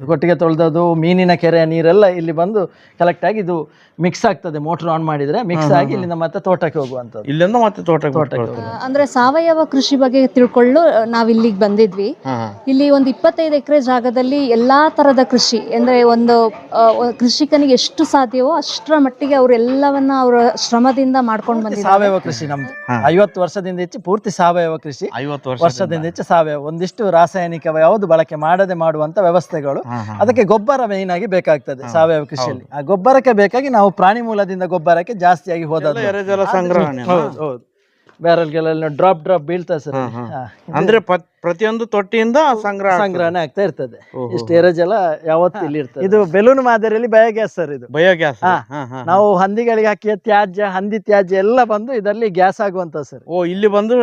ಕೊಟ್ಟಿಗೆ ತೊಳೆದದು ಮೀನಿನ ಕೆರೆಯ ನೀರೆಲ್ಲ ಇಲ್ಲಿ ಬಂದು ಕಲೆಕ್ಟ್ ಆಗಿ ಇದು ಮಿಕ್ಸ್ ಆಗ್ತದೆ. ಮೋಟರ್ ಆನ್ ಮಾಡಿದ್ರೆ ಮಿಕ್ಸ್ ಆಗಿ ಇಲ್ಲಿಂದ ಮತ್ತೆ ತೋಟಕ್ಕೆ ಹೋಗುವಂಥದ್ದು. ಇಲ್ಲಿಂದ ಮತ್ತೆ ತೋಟಕ್ಕೆ ಅಂದ್ರೆ ಸಾವಯವ ಕೃಷಿ ಬಗ್ಗೆ ತಿಳ್ಕೊಳ್ಳು ನಾವ್ ಇಲ್ಲಿಗೆ ಬಂದಿದ್ವಿ. ಇಲ್ಲಿ ಒಂದು 25 ಎಕರೆ ಜಾಗದಲ್ಲಿ ಎಲ್ಲಾ ತರದ ಕೃಷಿ ಅಂದ್ರೆ ಒಂದು ಕೃಷಿಕನಿಗೆ ಎಷ್ಟು ಸಾಧ್ಯವೋ ಅಷ್ಟರ ಮಟ್ಟಿಗೆ ಅವ್ರು ಎಲ್ಲವನ್ನ ಅವರ ಶ್ರಮದಿಂದ ಮಾಡ್ಕೊಂಡು ಬಂದಿದ್ದಾರೆ. ಸಾವಯವ ಕೃಷಿ ನಮ್ದು 50 ವರ್ಷದಿಂದ ಹೆಚ್ಚು ಪೂರ್ತಿ ಸಾವಯವ ಕೃಷಿ. 50 ವರ್ಷದಿಂದ ಹೆಚ್ಚು ಸಾವಯವ, ಒಂದಿಷ್ಟು ರಾಸಾಯನಿಕ ಯಾವುದು ಬಳಕೆ ಮಾಡದೆ ಮಾಡುವಂತ ವ್ಯವಸ್ಥೆಗಳು. ಅದಕ್ಕೆ ಗೊಬ್ಬರ ಮೇಯ್ನ್ ಆಗಿ ಬೇಕಾಗ್ತದೆ ಸಾವಯವ ಕೃಷಿಯಲ್ಲಿ. ಆ ಗೊಬ್ಬರಕ್ಕೆ ಬೇಕಾಗಿ ನಾವು ಪ್ರಾಣಿ ಮೂಲದಿಂದ ಗೊಬ್ಬರಕ್ಕೆ ಜಾಸ್ತಿಯಾಗಿ ಹೋದದ್ದು. ಎರೆಜಲ ಸಂಗ್ರಹಣೆ. ಹೌದು, ಬ್ಯಾರಲ್ಗಳಲ್ಲಿ ಡ್ರಾಪ್ ಬೀಳ್ತಾ ಸರ್. ಅಂದ್ರೆ ಪ್ರತಿಯೊಂದು ತೊಟ್ಟಿಯಿಂದ ಸಂಗ್ರಹಣೆ ಆಗ್ತಾ ಇರ್ತದೆ. ಇಷ್ಟು ಎರೆಜಲ ಯಾವತ್ತು ಇಲ್ಲಿ ಇರ್ತದೆ. ಇದು ಬೆಲೂನ್ ಮಾದರಿಯಲ್ಲಿ ಬಯೋಗ್ಯಾಸ್ ಸರ್. ಇದು ಬಯೋಗ್ಯಾಸ್. ನಾವು ಹಂದಿಗಳಿಗೆ ಹಾಕಿಯ ತ್ಯಾಜ್ಯ, ಹಂದಿ ತ್ಯಾಜ್ಯ ಎಲ್ಲ ಬಂದು ಇದರಲ್ಲಿ ಗ್ಯಾಸ್ ಆಗುವಂತ ಸರ್. ಇಲ್ಲಿ ಬಂದು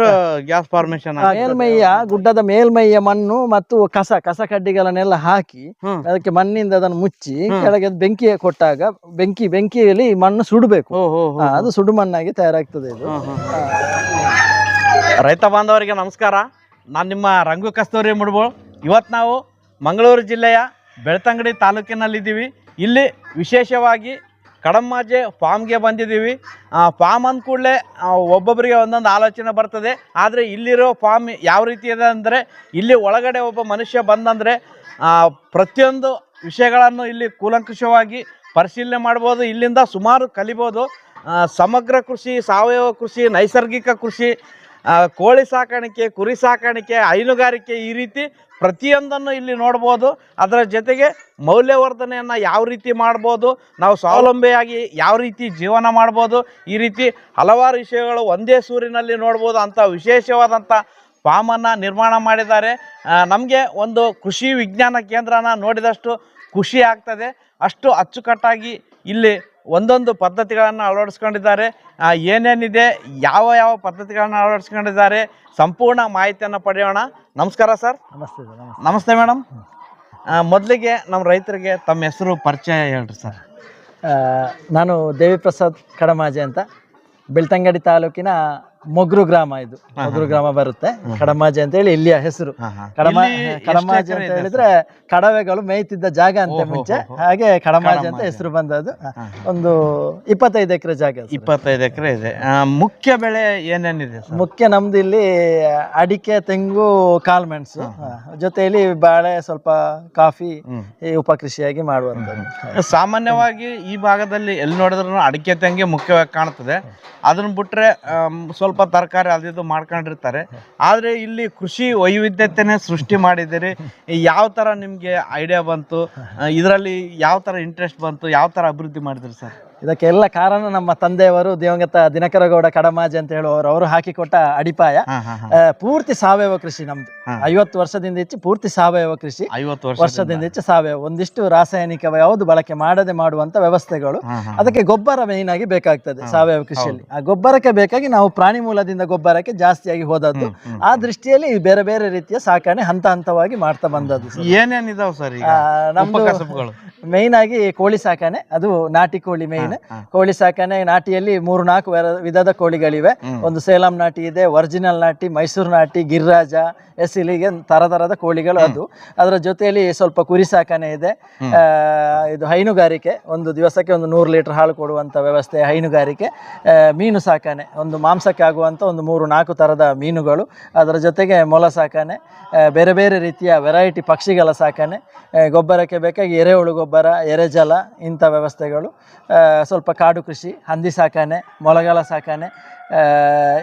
ಗ್ಯಾಸ್ ಫಾರ್ಮೇಶನ್. ಮೇಲ್ಮೈಯ ಗುಡ್ಡದ ಮೇಲ್ಮೈಯ ಮಣ್ಣು ಮತ್ತು ಕಸ ಕಡ್ಡಿಗಳನ್ನೆಲ್ಲ ಹಾಕಿ ಅದಕ್ಕೆ ಮಣ್ಣಿಂದ ಅದನ್ನು ಮುಚ್ಚಿ ಕೆಳಗೆ ಬೆಂಕಿ ಕೊಟ್ಟಾಗ ಬೆಂಕಿಯಲ್ಲಿ ಮಣ್ಣು ಸುಡಬೇಕು. ಅದು ಸುಡು ಮಣ್ಣಾಗಿ ತಯಾರಾಗ್ತದೆ ಇದು. ರೈತ ಬಾಂಧವರಿಗೆ ನಮಸ್ಕಾರ. ನಾನು ನಿಮ್ಮ ರಂಗು ಕಸ್ತೂರಿ ಮುಡ್ಬೋಳ್. ಇವತ್ತು ನಾವು ಮಂಗಳೂರು ಜಿಲ್ಲೆಯ ಬೆಳ್ತಂಗಡಿ ತಾಲೂಕಿನಲ್ಲಿದ್ದೀವಿ. ಇಲ್ಲಿ ವಿಶೇಷವಾಗಿ ಕಡಮ್ಮಾಜೆ ಫಾರ್ಮ್ಗೆ ಬಂದಿದ್ದೀವಿ. ಫಾರ್ಮ್ ಅಂದ ಕೂಡಲೇ ಒಬ್ಬೊಬ್ಬರಿಗೆ ಒಂದೊಂದು ಆಲೋಚನೆ ಬರ್ತದೆ. ಆದರೆ ಇಲ್ಲಿರೋ ಫಾರ್ಮ್ ಯಾವ ರೀತಿ ಇದೆ ಅಂದರೆ, ಇಲ್ಲಿ ಒಳಗಡೆ ಒಬ್ಬ ಮನುಷ್ಯ ಬಂದಂದರೆ ಪ್ರತಿಯೊಂದು ವಿಷಯಗಳನ್ನು ಇಲ್ಲಿ ಕೂಲಂಕುಷವಾಗಿ ಪರಿಶೀಲನೆ ಮಾಡ್ಬೋದು. ಇಲ್ಲಿಂದ ಸುಮಾರು ಕಲಿಬೋದು. ಸಮಗ್ರ ಕೃಷಿ, ಸಾವಯವ ಕೃಷಿ, ನೈಸರ್ಗಿಕ ಕೃಷಿ, ಕೋಳಿ ಸಾಕಾಣಿಕೆ, ಕುರಿ ಸಾಕಾಣಿಕೆ, ಹೈನುಗಾರಿಕೆ, ಈ ರೀತಿ ಪ್ರತಿಯೊಂದನ್ನು ಇಲ್ಲಿ ನೋಡ್ಬೋದು. ಅದರ ಜೊತೆಗೆ ಮೌಲ್ಯವರ್ಧನೆಯನ್ನು ಯಾವ ರೀತಿ ಮಾಡ್ಬೋದು, ನಾವು ಸ್ವಾವಲಂಬಿಯಾಗಿ ಯಾವ ರೀತಿ ಜೀವನ ಮಾಡ್ಬೋದು, ಈ ರೀತಿ ಹಲವಾರು ವಿಷಯಗಳು ಒಂದೇ ಸೂರಿನಲ್ಲಿ ನೋಡ್ಬೋದು ಅಂತ ವಿಶೇಷವಾದಂಥ ಫಾರ್ಮನ್ನು ನಿರ್ಮಾಣ ಮಾಡಿದ್ದಾರೆ. ನಮಗೆ ಒಂದು ಕೃಷಿ ವಿಜ್ಞಾನ ಕೇಂದ್ರನ ನೋಡಿದಷ್ಟು ಖುಷಿ ಆಗ್ತದೆ. ಅಷ್ಟು ಅಚ್ಚುಕಟ್ಟಾಗಿ ಇಲ್ಲಿ ಒಂದೊಂದು ಪದ್ಧತಿಗಳನ್ನು ಅಳವಡಿಸ್ಕೊಂಡಿದ್ದಾರೆ. ಏನೇನಿದೆ, ಯಾವ ಪದ್ಧತಿಗಳನ್ನು ಅಳವಡಿಸ್ಕೊಂಡಿದ್ದಾರೆ, ಸಂಪೂರ್ಣ ಮಾಹಿತಿಯನ್ನು ಪಡೆಯೋಣ. ನಮಸ್ಕಾರ ಸರ್. ನಮಸ್ತೆ. ನಮಸ್ತೆ ಮೇಡಮ್. ಮೊದಲಿಗೆ ನಮ್ಮ ರೈತರಿಗೆ ತಮ್ಮ ಹೆಸರು ಪರಿಚಯ ಹೇಳ್ರಿ ಸರ್. ನಾನು ದೇವಿ ಪ್ರಸಾದ್ ಕಡಮಾಜೆ ಅಂತ, ಬೆಳ್ತಂಗಡಿ ತಾಲೂಕಿನ ಮೊಗ್ರು ಗ್ರಾಮ. ಇದು ಮೊಗ್ರು ಗ್ರಾಮ ಬರುತ್ತೆ. ಕಡಮಾಜೆ ಅಂತ ಹೇಳಿ ಇಲ್ಲಿಯ ಹೆಸರು. ಕಡಮಾಜೆ ಅಂತ ಹೇಳಿದ್ರೆ ಕಡವೆಗಳು ಮೇಯ್ತಿದ್ದ ಜಾಗ ಅಂತ ಮುಂಚೆ, ಹಾಗೆ ಕಡಮಾಜೆ ಅಂತ ಹೆಸರು ಬಂದದ್ದು. ಒಂದು 25 ಎಕರೆ ಜಾಗ. 25 ಎಕರೆ ಇದೆ. ಮುಖ್ಯ ಬೆಳೆ ಏನೇನಿದೆ? ಮುಖ್ಯ ನಮ್ದು ಇಲ್ಲಿ ಅಡಿಕೆ, ತೆಂಗು, ಕಾಳುಮೆಣಸು, ಜೊತೆಯಲ್ಲಿ ಬಾಳೆ, ಸ್ವಲ್ಪ ಕಾಫಿ ಉಪಕೃಷಿಯಾಗಿ ಮಾಡುವಂಥದ್ದು. ಸಾಮಾನ್ಯವಾಗಿ ಈ ಭಾಗದಲ್ಲಿ ಎಲ್ಲಿ ನೋಡಿದ್ರು ಅಡಿಕೆ, ತೆಂಗೆ ಮುಖ್ಯವಾಗಿ ಕಾಣ್ತದೆ. ಅದನ್ನ ಬಿಟ್ರೆ ಸ್ವಲ್ಪ ತರಕಾರಿ ಅದು ಮಾಡ್ಕೊಂಡಿರ್ತಾರೆ. ಆದರೆ ಇಲ್ಲಿ ಕೃಷಿ ವೈವಿಧ್ಯತೆನೇ ಸೃಷ್ಟಿ ಮಾಡಿದ್ದೀರಿ. ಯಾವ ಥರ ನಿಮಗೆ ಐಡಿಯಾ ಬಂತು, ಇದರಲ್ಲಿ ಯಾವ ಥರ ಇಂಟ್ರೆಸ್ಟ್ ಬಂತು, ಯಾವ ಥರ ಅಭಿವೃದ್ಧಿ ಮಾಡಿದ್ರಿ ಸರ್? ಇದಕ್ಕೆಲ್ಲ ಕಾರಣ ನಮ್ಮ ತಂದೆಯವರು ದಿವಂಗತ ದಿನಕರಗೌಡ ಕಡಮಾಜೆ ಅಂತ ಹೇಳುವವರು. ಅವರು ಹಾಕಿಕೊಟ್ಟ ಅಡಿಪಾಯ. ಪೂರ್ತಿ ಸಾವಯವ ಕೃಷಿ ನಮ್ದು. 50 ವರ್ಷದಿಂದ ಹೆಚ್ಚು ಪೂರ್ತಿ ಸಾವಯವ ಕೃಷಿ. 50 ವರ್ಷದಿಂದ ಹೆಚ್ಚು ಸಾವಯವ, ಒಂದಿಷ್ಟು ರಾಸಾಯನಿಕ ಯಾವುದು ಬಳಕೆ ಮಾಡದೆ ಮಾಡುವಂತ ವ್ಯವಸ್ಥೆಗಳು. ಅದಕ್ಕೆ ಗೊಬ್ಬರ ಮೇಯ್ನ್ ಆಗಿ ಬೇಕಾಗ್ತದೆ ಸಾವಯವ ಕೃಷಿಯಲ್ಲಿ. ಆ ಗೊಬ್ಬರಕ್ಕೆ ಬೇಕಾಗಿ ನಾವು ಪ್ರಾಣಿ ಮೂಲದಿಂದ ಗೊಬ್ಬರಕ್ಕೆ ಜಾಸ್ತಿಯಾಗಿ ಹೋದದ್ದು. ಆ ದೃಷ್ಟಿಯಲ್ಲಿ ಬೇರೆ ಬೇರೆ ರೀತಿಯ ಸಾಕಣೆ ಹಂತ ಹಂತವಾಗಿ ಮಾಡ್ತಾ ಬಂದದ್ದು. ಏನೇನಿದಾವ್ ಸರ್ ನಮ್ದು ಮೇಯ್ನ್ ಆಗಿ ಕೋಳಿ ಸಾಕಣೆ, ಅದು ನಾಟಿ ಕೋಳಿ ಮೇಯ್ನ್. ಕೋಳಿ ಸಾಕಣೆ ನಾಟಿಯಲ್ಲಿ 3-4 ವಿಧದ ಕೋಳಿಗಳಿವೆ. ಒಂದು ಸೇಲಂ ನಾಟಿ ಇದೆ, ಒರಿಜಿನಲ್ ನಾಟಿ, ಮೈಸೂರು ನಾಟಿ, ಗಿರಿರಾಜ, ಎಸಿಲಿಗೆ ತರತರದ ಕೋಳಿಗಳು. ಅದು ಅದರ ಜೊತೆಯಲ್ಲಿ ಸ್ವಲ್ಪ ಕುರಿ ಸಾಕಣೆ ಇದೆ. ಇದು ಹೈನುಗಾರಿಕೆ, ಒಂದು ದಿವಸಕ್ಕೆ ಒಂದು 100 ಲೀಟರ್ ಹಾಲು ಕೊಡುವಂತ ವ್ಯವಸ್ಥೆ ಹೈನುಗಾರಿಕೆ. ಮೀನು ಸಾಕಣೆ, ಒಂದು ಮಾಂಸಕ್ಕೆ ಆಗುವಂತ ಒಂದು 3-4 ತರದ ಮೀನುಗಳು. ಅದರ ಜೊತೆಗೆ ಮೊಲ ಸಾಕಣೆ, ಬೇರೆ ಬೇರೆ ರೀತಿಯ ವೆರೈಟಿ ಪಕ್ಷಿಗಳ ಸಾಕಣೆ, ಗೊಬ್ಬರಕ್ಕೆ ಬೇಕಾಗಿ ಎರೆಹುಳು ಗೊಬ್ಬರ, ಎರೆಜಲ, ಇಂಥ ವ್ಯವಸ್ಥೆಗಳು. ಸ್ವಲ್ಪ ಕಾಡು ಕೃಷಿ, ಹಂದಿ ಸಾಕಣೆ, ಮೊಲಗಳ ಸಾಕಣೆ,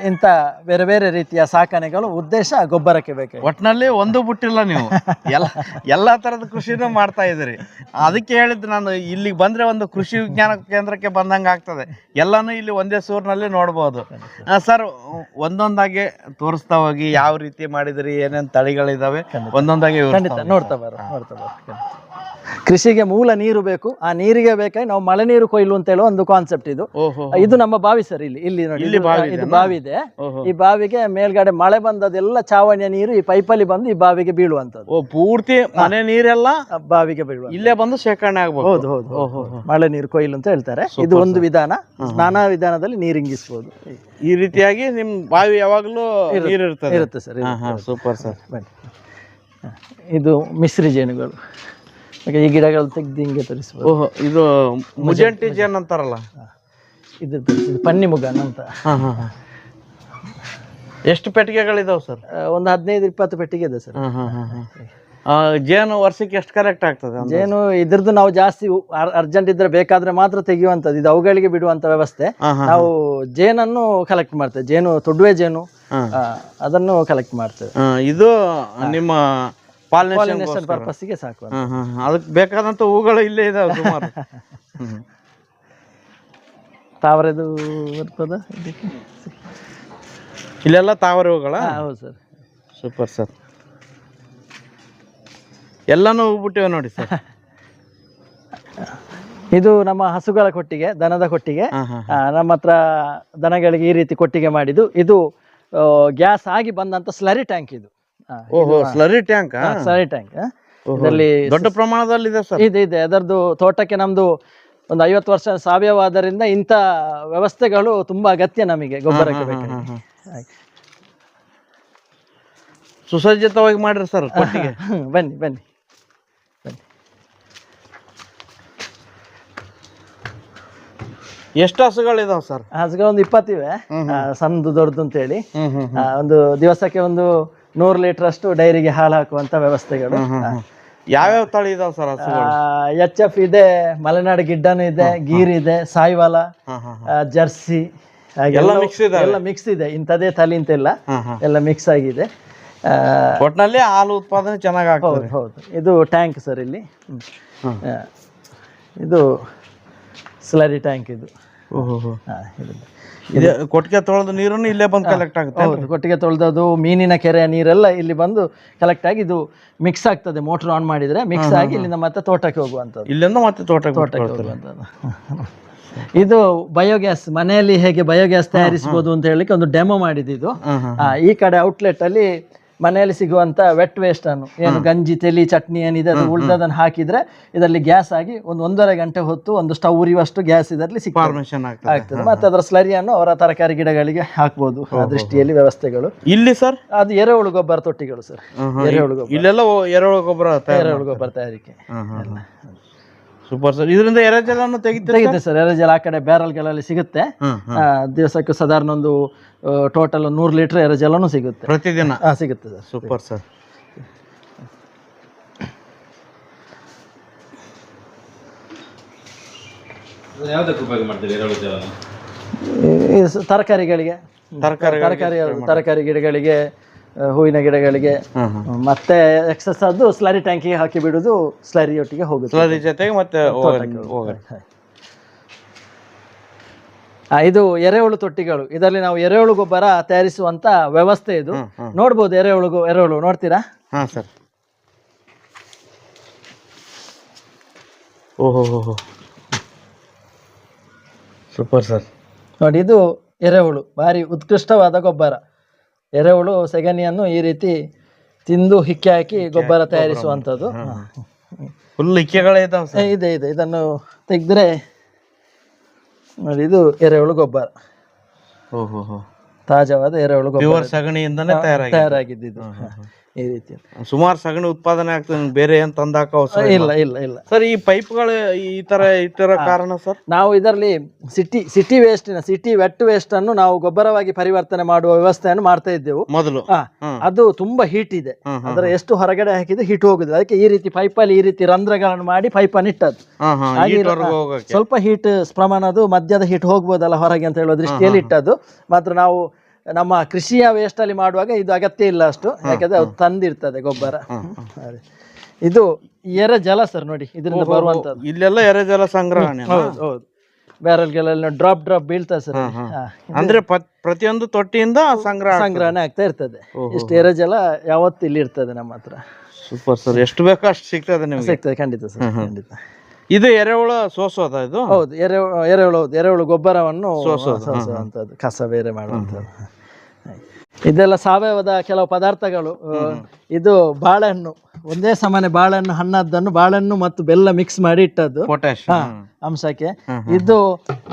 ಇಂಥ ಬೇರೆ ಬೇರೆ ರೀತಿಯ ಸಾಕಣೆಗಳು. ಉದ್ದೇಶ ಗೊಬ್ಬರಕ್ಕೆ ಬೇಕು. ಒಟ್ಟಿನಲ್ಲಿ ಒಂದು ಬಿಟ್ಟಿಲ್ಲ ನೀವು, ಎಲ್ಲ ಥರದ ಕೃಷಿನೂ ಮಾಡ್ತಾ ಇದ್ದೀರಿ. ಅದಕ್ಕೆ ಹೇಳಿದ್ದು ನಾನು, ಇಲ್ಲಿಗೆ ಬಂದರೆ ಒಂದು ಕೃಷಿ ವಿಜ್ಞಾನ ಕೇಂದ್ರಕ್ಕೆ ಬಂದಂಗೆ ಆಗ್ತದೆ. ಎಲ್ಲನೂ ಇಲ್ಲಿ ಒಂದೇ ಸೂರಿನಲ್ಲಿ ನೋಡ್ಬೋದು. ಸರ್, ಒಂದೊಂದಾಗಿ ತೋರಿಸ್ತಾ ಹೋಗಿ ಯಾವ ರೀತಿ ಮಾಡಿದಿರಿ, ಏನೇನು ತಳಿಗಳಿದಾವೆ ಒಂದೊಂದಾಗಿ ನೋಡ್ತಾ ಬರೋ. ಕೃಷಿಗೆ ಮೂಲ ನೀರು ಬೇಕು. ಆ ನೀರಿಗೆ ಬೇಕಾಗಿ ನಾವು ಮಳೆ ನೀರು ಕೊಯ್ಲು ಅಂತ ಹೇಳುವ ಒಂದು ಕಾನ್ಸೆಪ್ಟ್ ಇದು. ಇದು ನಮ್ಮ ಬಾವಿ ಸರ್. ಇಲ್ಲಿ ನೋಡಿ, ಇದು ಬಾವಿ ಇದೆ. ಈ ಬಾವಿಗೆ ಮೇಲ್ಗಡೆ ಮಳೆ ಬಂದದೆಲ್ಲ ಚಾವಣಿಯ ನೀರು ಈ ಪೈಪಲ್ಲಿ ಬಂದು ಈ ಬಾವಿಗೆ ಬೀಳುವಂತದ್ದು. ಪೂರ್ತಿ ಮನೆ ನೀರೆಲ್ಲ ಬಾವಿಗೆ ಬೀಳುವ, ಇಲ್ಲೇ ಬಂದು ಶೇಖರಣೆ ಆಗ್ಬೋದು. ಹೌದು. ಮಳೆ ನೀರು ಕೊಯ್ಲು ಅಂತ ಹೇಳ್ತಾರೆ. ಇದು ಒಂದು ವಿಧಾನ. ನಾನಾ ವಿಧಾನದಲ್ಲಿ ನೀರು ಇಂಗಿಸಬಹುದು. ಈ ರೀತಿಯಾಗಿ ನಿಮ್ ಬಾವಿ ಯಾವಾಗಲೂ ನೀರು ಇರುತ್ತೆ ಸರ್. Super sir. ಇದು ಮಿಶ್ರಿ ಜೇನುಗಳು. ಈಗ ಈ ಗಿಡಗಳು ತೆಗ್ದು ಹಿಂಗೆ ತರಿಸ್ಬೋದು. ಓಹೋ, ಇದು ಮುಜೆಂಟಿ ಜೇನ್ ಅಂತಾರಲ್ಲ, ಇದು ತರಿಸಿದ್ದು ಪನ್ನಿಮುಗನ್ ಅಂತ. ಎಷ್ಟು ಪೆಟ್ಟಿಗೆಗಳಿದಾವೆ ಸರ್? ಒಂದು 15-20 ಪೆಟ್ಟಿಗೆ ಇದೆ ಸರ್. ಜೇನು ವರ್ಷಕ್ಕೆ ಎಷ್ಟು ಕಲೆಕ್ಟ್ ಆಗ್ತದೆ? ಜೇನು ಇದ್ರದ್ದು ನಾವು ಜಾಸ್ತಿ ಅರ್ಜೆಂಟ್ ಇದ್ರೆ ಬೇಕಾದ್ರೆ ಮಾತ್ರ ತೆಗೆಯುವಂಥದ್ದು, ಇದು ಅವುಗಳಿಗೆ ಬಿಡುವಂತ ವ್ಯವಸ್ಥೆ. ನಾವು ಜೇನನ್ನು ಕಲೆಕ್ಟ್ ಮಾಡ್ತೇವೆ, ಜೇನು ತೊಡುವೆ ಜೇನು ಅದನ್ನು ಕಲೆಕ್ಟ್ ಮಾಡ್ತೇವೆ. ಇದು ನಿಮ್ಮ ಪಾಲಿನೇಷನ್ ಪರ್ಪಸ್ಗೆ ಸಾಕು. ಅದಕ್ಕೆ ಬೇಕಾದಂತ ಹೂಗಳು ಇಲ್ಲೇ ಇದಾವೆ ಸುಮಾರು. ತಾವರೆದು ಬರ್ತದ ಇದಕ್ಕೆ? ಇಲ್ಲೆಲ್ಲ ತಾವರೆ ಹೂಗಳ? ಹೌದು ಸರ್. ಸೂಪರ್ ಸರ್, ಎಲ್ಲಾನು ಹೂಬಿಟ್ಟಿವೆ ನೋಡಿ ಸರ್. ಇದು ನಮ್ಮ ಹಸುಗಳ ಕೊಟ್ಟಿಗೆ, ದನದ ಕೊಟ್ಟಿಗೆ. ನಮ್ಮ ಹತ್ರ ದನಗಳಿಗೆ ಈ ರೀತಿ ಕೊಟ್ಟಿಗೆ ಮಾಡಿದ್ದು. ಇದು ಗ್ಯಾಸ್ ಆಗಿ ಬಂದಂತ ಸ್ಲರಿ ಟ್ಯಾಂಕ್. ಇದು ಸ್ಲರಿ ಟ್ಯಾಂಕ್. ಸ್ಲರಿ ಟ್ಯಾಂಕ್ ಇದರಲ್ಲಿ ದೊಡ್ಡ ಪ್ರಮಾಣದಲ್ಲಿ ಇದೆ ಸರ್. ಇದೆ. ಅದರದ್ದು ತೋಟಕ್ಕೆ ನಮ್ದು ಒಂದು 50 ವರ್ಷ ಸಾವಯವ ಆದ್ದರಿಂದ ಇಂಥ ವ್ಯವಸ್ಥೆಗಳು ತುಂಬಾ ಅಗತ್ಯ ನಮಗೆ ಗೊಬ್ಬರಕ್ಕೆ ಬೇಕಾಗಿ. ಸುಸಜ್ಜಿತವಾಗಿ ಮಾಡ್ರಿ ಸರ್ ಕೊಟ್ಟಿಗೆ. ಬನ್ನಿ ಬನ್ನಿ ಬನ್ನಿ. ಎಷ್ಟು ಹಸುಗಳಿದಾವೆ ಸರ್? ಹಸುಗಳು ಒಂದು 20 ಇವೆ, ಸಣ್ಣದು ದೊಡ್ಡದು ಅಂತ ಹೇಳಿ. ಒಂದು ದಿವಸಕ್ಕೆ ಒಂದು 100 ಲೀಟರ್ ಅಷ್ಟು ಡೈರಿಗೆ ಹಾಲು ಹಾಕುವಂತ ವ್ಯವಸ್ಥೆಗಳು. ಯಾವ್ಯಾವ ತಳಿ ಇದಾವೆ ಸರ್ ಹಸುಗಳು? HF ಇದೆ, ಮಲೆನಾಡು ಗಿಡ್ಡನು ಇದೆ, ಗೀರ್ ಇದೆ, ಸಾಯಿವಾಲ, ಜರ್ಸಿ, ಎಲ್ಲ ಮಿಕ್ಸ್ ಇದೆ. ಇಂಥದೇ ತಳಿ ಅಂತೆಲ್ಲ ಎಲ್ಲ ಮಿಕ್ಸ್ ಆಗಿದೆ. ಒಟ್ಟಿನಲ್ಲಿ ಹಾಲು ಉತ್ಪಾದನೆ ಚೆನ್ನಾಗಿ ಆಗ್ತದೆ. ಹೌದು. ಇದು ಟ್ಯಾಂಕ್ ಸರ್. ಇಲ್ಲಿ ಇದು ಸ್ಲರಿ ಟ್ಯಾಂಕ್. ಇದು ಕೊಟ್ಟಿಗೆ ತೊಳೆದ ನೀರನ್ನು ಇಲ್ಲೇ ಬಂದು ಕಲೆಕ್ಟ್ ಆಗುತ್ತೆ. ಹೌದು, ಕೊಟ್ಟಿಗೆ ತೊಳೆದದು ಮೀನಿನ ಕೆರೆಯ ನೀರೆಲ್ಲ ಇಲ್ಲಿ ಬಂದು ಕಲೆಕ್ಟ್ ಆಗಿ ಇದು ಮಿಕ್ಸ್ ಆಗ್ತದೆ. ಮೋಟರ್ ಆನ್ ಮಾಡಿದ್ರೆ ಮಿಕ್ಸ್ ಆಗಿ ಇಲ್ಲಿಂದ ಮತ್ತೆ ತೋಟಕ್ಕೆ ಹೋಗುವಂಥದ್ದು. ಇಲ್ಲಿಂದ ಮತ್ತೆ ತೋಟಕ್ಕೆ ಹೋಗುವಂಥದ್ದು. ಇದು ಬಯೋಗ್ಯಾಸ್, ಮನೆಯಲ್ಲಿ ಹೇಗೆ ಬಯೋಗ್ಯಾಸ್ ತಯಾರಿಸಬಹುದು ಅಂತ ಹೇಳಲಿಕ್ಕೆ ಒಂದು ಡೆಮೋ ಮಾಡಿದ್ದು. ಈ ಕಡೆ ಔಟ್ಲೆಟ್ ಅಲ್ಲಿ ಮನೆಯಲ್ಲಿ ಸಿಗುವಂತ ವೆಟ್ ವೇಸ್ಟ್ ಅನ್ನು, ಏನು ಗಂಜಿ, ತೆಲಿ, ಚಟ್ನಿ ಏನಿದೆ ಅದು ಉಳಿದದನ್ನು ಹಾಕಿದ್ರೆ ಇದರಲ್ಲಿ ಗ್ಯಾಸ್ ಆಗಿ 1.5 ಗಂಟೆ ಹೊತ್ತು ಒಂದು ಸ್ಟವ್ ಉರಿಯುವಷ್ಟು ಗ್ಯಾಸ್ ಇದರಲ್ಲಿ ಆಗ್ತದೆ. ಮತ್ತೆ ಅದರ ಸ್ಲರಿಯನ್ನು ಅವರ ತರಕಾರಿ ಗಿಡಗಳಿಗೆ ಹಾಕ್ಬೋದು. ಆ ದೃಷ್ಟಿಯಲ್ಲಿ ವ್ಯವಸ್ಥೆಗಳು ಇಲ್ಲಿ ಸರ್. ಅದು ಎರೆಹುಳು ಗೊಬ್ಬರ ತೊಟ್ಟಿಗಳು ಸರ್. ಎರೆಹುಳು ಗೊಬ್ಬರ, ಇಲ್ಲೆಲ್ಲ ಎರೆಹುಳು ಗೊಬ್ಬರ ತಯಾರಿಕೆ. Super sir. ಇದರಿಂದ ಎರೆಜಲನ್ನು ತೆಗಿತೆ ಸರ್. ಎರೆಜಲ ಆ ಕಡೆ ಬ್ಯಾರಲ್ಗಳಲ್ಲಿ ಸಿಗುತ್ತೆ. ದಿವಸಕ್ಕೆ ಸಾಧಾರಣ ಒಂದು ಟೋಟಲ್ 100 ಲೀಟರ್ ಎರೆಜಲನು ಸಿಗುತ್ತೆ ಪ್ರತಿದಿನ. ಸಿಗುತ್ತೆ ಸರ್. Super sir. ತರಕಾರಿ ಗಿಡಗಳಿಗೆ, ಹೂವಿನ ಗಿಡಗಳಿಗೆ, ಮತ್ತೆ ಎಕ್ಸಸ್ ಅದು ಸ್ಲರಿ ಟ್ಯಾಂಕಿಗೆ ಹಾಕಿ ಬಿಡುದು. ಸ್ಲರಿ ಒಟ್ಟಿಗೆ ಹೋಗುತ್ತೆ, ಸ್ಲರಿ ಜೊತೆಗೆ ಮತ್ತೆ. ಇದು ಎರೆಹುಳು ತೊಟ್ಟಿಗಳು. ಇದರಲ್ಲಿ ನಾವು ಎರೆಹುಳು ಗೊಬ್ಬರ ತಯಾರಿಸುವಂತ ವ್ಯವಸ್ಥೆ ಇದು. ನೋಡ್ಬೋದು ಎರೆಹುಳು ನೋಡ್ತೀರಾ? ಹಾ ಸರ್. ಓಹೋ, ಸೂಪರ್ ಸರ್. ನೋಡಿ, ಇದು ಎರೆಹುಳು ಭಾರಿ ಉತ್ಕೃಷ್ಟವಾದ ಗೊಬ್ಬರ. ಎರೆಹುಳು ಸೆಗಣಿಯನ್ನು ಈ ರೀತಿ ತಿಂದು ಹಿಕ್ಕೆ ಹಾಕಿ ಗೊಬ್ಬರ ತಯಾರಿಸುವಂಥದ್ದು. ಫುಲ್ ಹಿಕ್ಕೆಗಳೇ ಇದೆ. ಇದನ್ನು ತೆಗೆದ್ರೆ ನೋಡಿ, ಇದು ಎರೆಹುಳು ಗೊಬ್ಬರ. ತಾಜಾವಾದ ಎರೆಹುಳು ಗೊಬ್ಬರ ಸಗಣಿಯಿಂದನೇ ತಯಾರಾಗಿದ್ದು. ಈ ರೀತಿ ಸುಮಾರು ಸಗಣಿ ಉತ್ಪಾದನೆ ಆಗ್ತದೆ. ಬೇರೆ ಏನ್ ತಂದಾಕ ಇಲ್ಲ ಸರ್. ಈ ಪೈಪ್ಗಳು ಈ ತರ ಕಾರಣ ಸರ್? ನಾವು ಇದರಲ್ಲಿ ಸಿಟಿ ವೆಟ್ ವೇಸ್ಟ್ ಅನ್ನು ನಾವು ಗೊಬ್ಬರವಾಗಿ ಪರಿವರ್ತನೆ ಮಾಡುವ ವ್ಯವಸ್ಥೆಯನ್ನು ಮಾಡ್ತಾ ಇದ್ದೆವು ಮೊದಲು. ಅದು ತುಂಬಾ ಹೀಟ್ ಇದೆ. ಅದರ ಎಷ್ಟು ಹೊರಗಡೆ ಹಾಕಿದ್ರೆ ಹೀಟ್ ಹೋಗುದು. ಅದಕ್ಕೆ ಈ ರೀತಿ ಪೈಪಲ್ಲಿ ಈ ರೀತಿ ರಂಧ್ರಗಳನ್ನು ಮಾಡಿ ಪೈಪನ್ನು ಇಟ್ಟದ್ದು. ಸ್ವಲ್ಪ ಹೀಟ್ ಪ್ರಮಾಣ ಅದು ಮಧ್ಯದ ಹೀಟ್ ಹೋಗ್ಬೋದಲ್ಲ ಹೊರಗೆ ಅಂತ ಹೇಳುವ ದೃಷ್ಟಿಯಲ್ಲಿ ಇಟ್ಟದ್ದು. ಮಾತ್ರ ನಾವು ನಮ್ಮ ಕೃಷಿಯ ವೇಸ್ಟ್ ಅಲ್ಲಿ ಮಾಡುವಾಗ ಇದು ಅಗತ್ಯ ಇಲ್ಲ ಅಷ್ಟು, ಯಾಕಂದ್ರೆ ಅದು ತಂದಿರ್ತದೆ ಗೊಬ್ಬರ. ಇದು ಎರೆಜಲ ಸರ್. ನೋಡಿ, ಇದರಿಂದ ಬರುವಂತದ್ದು. ಇಲ್ಲೆಲ್ಲ ಎರೆಜಲ ಸಂಗ್ರಹಣೆ. ಹೌದು. ಬ್ಯಾರಲ್ಗಳೆಲ್ಲ ಡ್ರಾಪ್ ಬೀಳ್ತದೆ ಸರ್. ಅಂದ್ರೆ ಪ್ರತಿಯೊಂದು ತೊಟ್ಟಿಯಿಂದ ಸಂಗ್ರಹಣೆ ಆಗ್ತಾ ಇರ್ತದೆ. ಇಷ್ಟು ಎರೆಜಲ ಯಾವತ್ತು ಇಲ್ಲಿ ಇರ್ತದೆ ನಮ್ಮ ಹತ್ರ. Super sir. ಎಷ್ಟು ಬೇಕೋ ಅಷ್ಟು ಸಿಗ್ತದೆ ನಿಮ್ಗೆ? ಸಿಗ್ತದೆ, ಖಂಡಿತ ಸರ್, ಖಂಡಿತ. ಇದು ಎರೆಹುಳ ಸೋಸೋದ? ಇದು ಹೌದು, ಎರೆಹುಳು ಗೊಬ್ಬರವನ್ನು ಸೋಸುವಂತದ್ದು, ಕಸ ಬೇರೆ ಮಾಡುವಂಥದ್ದು. ಇದೆಲ್ಲ ಸಾವಯವದ ಕೆಲವು ಪದಾರ್ಥಗಳು. ಇದು ಬಾಳೆಹಣ್ಣು, ಒಂದೇ ಸಮಾನೆ ಬಾಳೆಹಣ್ಣು ಹಣ್ಣದ್ದನ್ನು ಬಾಳೆಹಣ್ಣು ಮತ್ತು ಬೆಲ್ಲ ಮಿಕ್ಸ್ ಮಾಡಿ ಇಟ್ಟದ್ದು ಅಂಶಕ್ಕೆ. ಇದು